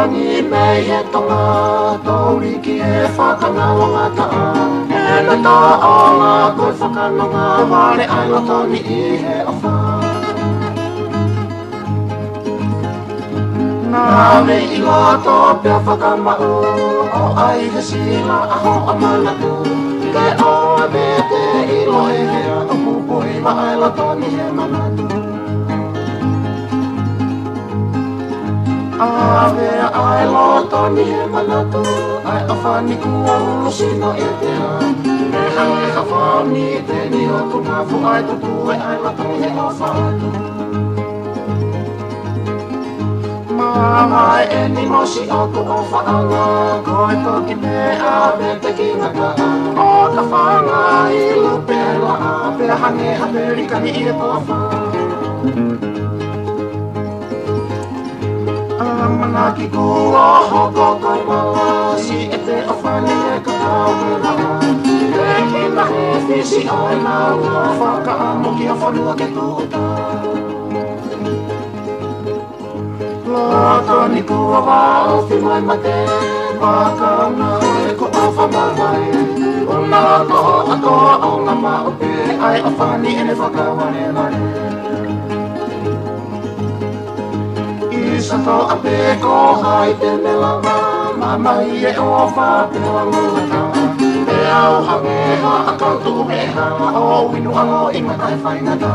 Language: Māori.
Tangi mei he tonga, tauri ki e whakanawa ngā taa. E na tā o ngā koe whakanonga, ware ai ngā toni i he awha. Nā me i ngā tō pia whakamau, o ai he sila aho a manatu. Ke o me te ilo e hea, o pupui ma ai la toni he manatu. Ave ai lo toni he manatu, ai a whani kua ulu sino e te a. Me hange ka whani te ni o kumafu ai tutu e ai la toni he o whatu. Mai e ni mosi o ku o whaanga, koe toki me a me te kingaka. O ka whanga i lupe la a, pia hange ha perikani i e toa Mana ki kua hoko kai maa, si e te awhani e ka tāwera. E ki nahe whisi ai nā ua, whaka amo ki a whanua ke tūta. Lata ni kua wāo whi mai ma te, waka ngā e ko awha mawai. O nā toa atoa o ngā maupe, ai awhani e ne whakaware ware. Isa tō a pēko hai te melanga, mamai e o whāpea ngūta. E au hangeha a kautu meha, o winu ango i ngatai whainata.